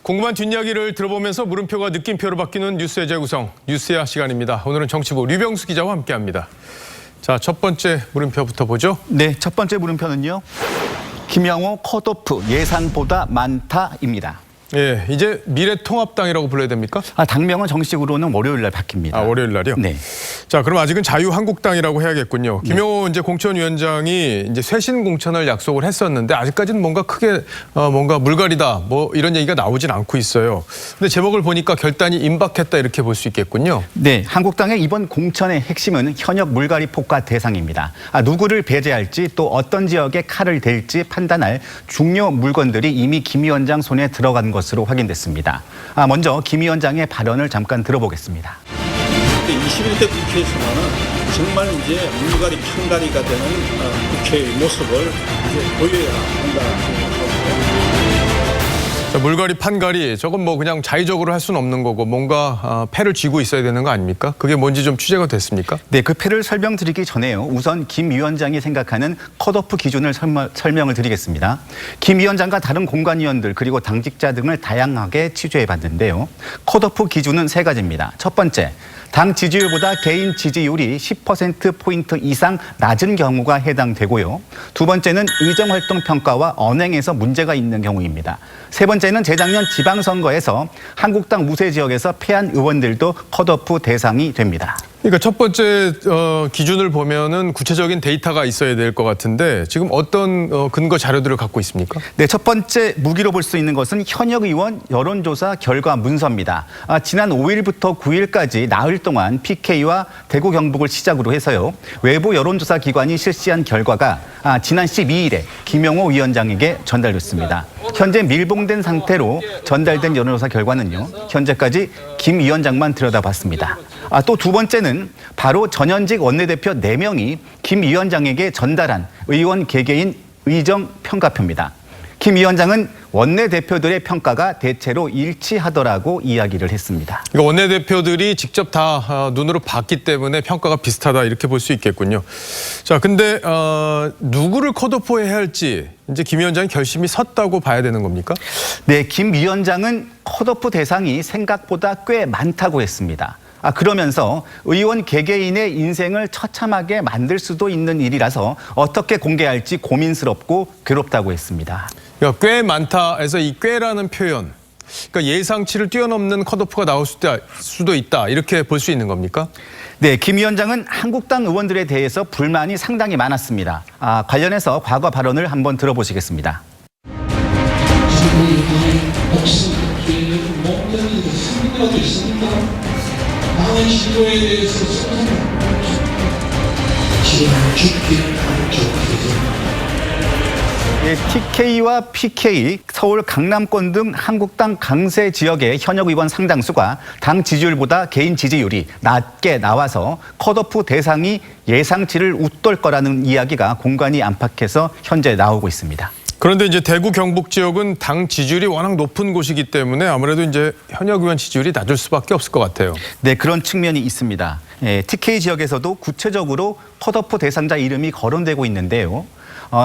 궁금한 뒷이야기를 들어보면서 물음표가 느낌표로 바뀌는 뉴스의 재구성, 뉴스야 시간입니다. 오늘은 정치부 류병수 기자와 함께합니다. 자, 첫 번째 물음표부터 보죠. 네, 첫 번째 물음표는요. 김영호 컷오프 예상보다 많다입니다. 예, 이제 미래통합당이라고 불러야 됩니까? 당명은 정식으로는 월요일 날 바뀝니다. 월요일 날이요? 네. 자, 그럼 아직은 자유한국당이라고 해야겠군요. 김영호 이제 공천위원장이 이제 쇄신 공천을 약속을 했었는데 아직까지는 뭔가 크게 뭔가 물갈이다 뭐 이런 얘기가 나오진 않고 있어요. 근데 제목을 보니까 결단이 임박했다 이렇게 볼 수 있겠군요. 네, 한국당의 이번 공천의 핵심은 현역 물갈이 폭파 대상입니다. 누구를 배제할지 또 어떤 지역에 칼을 댈지 판단할 중요 물건들이 이미 김 위원장 손에 들어간 것으로 확인됐습니다. 먼저 김 위원장의 발언을 잠깐 들어보겠습니다. 21대 국회에서는 정말 이제 물갈이 편갈이가 되는 국회의 모습을 이제 보여야 한다. 자, 물갈이 판갈이 저건 뭐 그냥 자의적으로 할 수는 없는 거고 뭔가 패를 쥐고 있어야 되는 거 아닙니까? 그게 뭔지 좀 취재가 됐습니까? 네, 그 패를 설명드리기 전에요. 우선 김 위원장이 생각하는 컷오프 기준을 설명을 드리겠습니다. 김 위원장과 다른 공관위원들 그리고 당직자 등을 다양하게 취재해봤는데요. 컷오프 기준은 세 가지입니다. 첫 번째, 당 지지율보다 개인 지지율이 10%포인트 이상 낮은 경우가 해당되고요. 두 번째는 의정활동 평가와 언행에서 문제가 있는 경우입니다. 세 번째는 재작년 지방선거에서 한국당 무세 지역에서 패한 의원들도 컷오프 대상이 됩니다. 그러니까 첫 번째 기준을 보면은 구체적인 데이터가 있어야 될 것 같은데 지금 어떤 근거 자료들을 갖고 있습니까? 네, 첫 번째 무기로 볼 수 있는 것은 현역 의원 여론조사 결과 문서입니다. 지난 5일부터 9일까지 나흘 동안 PK와 대구 경북을 시작으로 해서요. 외부 여론조사 기관이 실시한 결과가 지난 12일에 김영호 위원장에게 전달됐습니다. 현재 밀봉된 상태로 전달된 여론조사 결과는요. 현재까지 김 위원장만 들여다봤습니다. 또 두 번째는 바로 전현직 원내대표 4명이 김 위원장에게 전달한 의원 개개인 의정 평가표입니다. 김 위원장은 원내대표들의 평가가 대체로 일치하더라고 이야기를 했습니다. 그러니까 원내대표들이 직접 다 눈으로 봤기 때문에 평가가 비슷하다 이렇게 볼 수 있겠군요. 자, 근데 누구를 컷오프해야 할지 이제 김 위원장이 결심이 섰다고 봐야 되는 겁니까? 네, 김 위원장은 컷오프 대상이 생각보다 꽤 많다고 했습니다. 그러면서 의원 개개인의 인생을 처참하게 만들 수도 있는 일이라서 어떻게 공개할지 고민스럽고 괴롭다고 했습니다. 그러니까 꽤 많다 해서 이 꽤라는 표현, 그러니까 예상치를 뛰어넘는 컷오프가 나올 수도 있다 이렇게 볼 수 있는 겁니까? 네, 김 위원장은 한국당 의원들에 대해서 불만이 상당히 많았습니다. 관련해서 과거 발언을 한번 들어보시겠습니다. 당의 진보에 대해서 지금 죽기를 네, TK와 PK, 서울 강남권 등 한국당 강세 지역의 현역 의원 상당수가 당 지지율보다 개인 지지율이 낮게 나와서 컷오프 대상이 예상치를 웃돌 거라는 이야기가 공관위 안팎에서 현재 나오고 있습니다. 그런데 이제 대구 경북 지역은 당 지지율이 워낙 높은 곳이기 때문에 아무래도 이제 현역 의원 지지율이 낮을 수밖에 없을 것 같아요. 네, 그런 측면이 있습니다. TK 지역에서도 구체적으로 컷오프 대상자 이름이 거론되고 있는데요.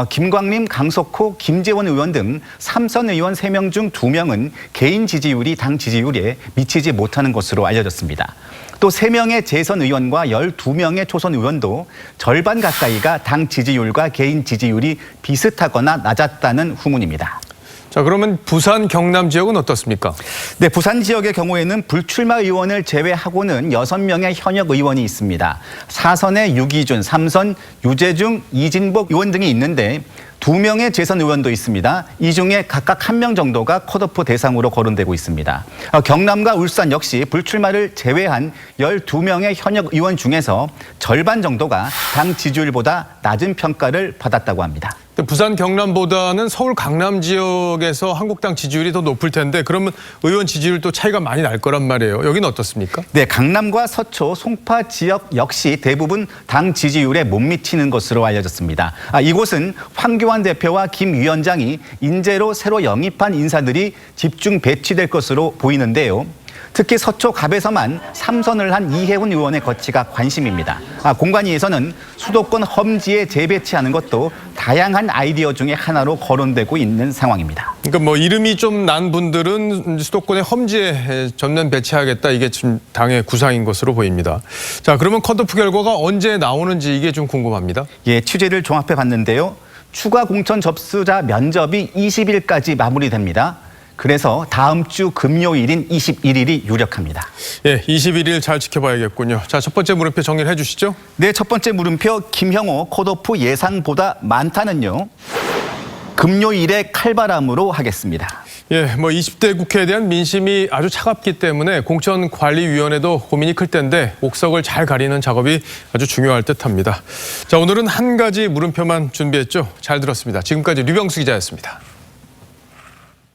김광림, 강석호, 김재원 의원 등 3선 의원 3명 중 2명은 개인 지지율이 당 지지율에 미치지 못하는 것으로 알려졌습니다. 또 3명의 재선 의원과 12명의 초선 의원도 절반 가까이가 당 지지율과 개인 지지율이 비슷하거나 낮았다는 후문입니다. 자, 그러면 부산, 경남 지역은 어떻습니까? 네, 부산 지역의 경우에는 불출마 의원을 제외하고는 6명의 현역 의원이 있습니다. 4선의 유기준, 3선 유재중, 이진복 의원 등이 있는데 2명의 재선 의원도 있습니다. 이 중에 각각 1명 정도가 컷오프 대상으로 거론되고 있습니다. 경남과 울산 역시 불출마를 제외한 12명의 현역 의원 중에서 절반 정도가 당 지지율보다 낮은 평가를 받았다고 합니다. 부산, 경남보다는 서울, 강남 지역에서 한국당 지지율이 더 높을 텐데 그러면 의원 지지율도 차이가 많이 날 거란 말이에요. 여기는 어떻습니까? 네, 강남과 서초, 송파 지역 역시 대부분 당 지지율에 못 미치는 것으로 알려졌습니다. 이곳은 황교안 대표와 김 위원장이 인재로 새로 영입한 인사들이 집중 배치될 것으로 보이는데요. 특히 서초 갑에서만 3선을 한 이혜훈 의원의 거취가 관심입니다. 공관위에서는 수도권 험지에 재배치하는 것도 다양한 아이디어 중에 하나로 거론되고 있는 상황입니다. 그러니까 뭐 이름이 좀 난 분들은 수도권의 험지에 전면 배치하겠다, 이게 지금 당의 구상인 것으로 보입니다. 자, 그러면 컷오프 결과가 언제 나오는지 이게 좀 궁금합니다. 예, 취재를 종합해 봤는데요. 추가 공천 접수자 면접이 20일까지 마무리됩니다. 그래서 다음 주 금요일인 21일이 유력합니다. 예, 21일 잘 지켜봐야겠군요. 자, 첫 번째 물음표 정리를 해주시죠. 네, 첫 번째 물음표 김형호 컷오프 예상보다 많다는요. 금요일에 칼바람으로 하겠습니다. 예, 뭐 20대 국회에 대한 민심이 아주 차갑기 때문에 공천관리위원회도 고민이 클 텐데 옥석을 잘 가리는 작업이 아주 중요할 듯합니다. 자, 오늘은 한 가지 물음표만 준비했죠. 잘 들었습니다. 지금까지 류병수 기자였습니다.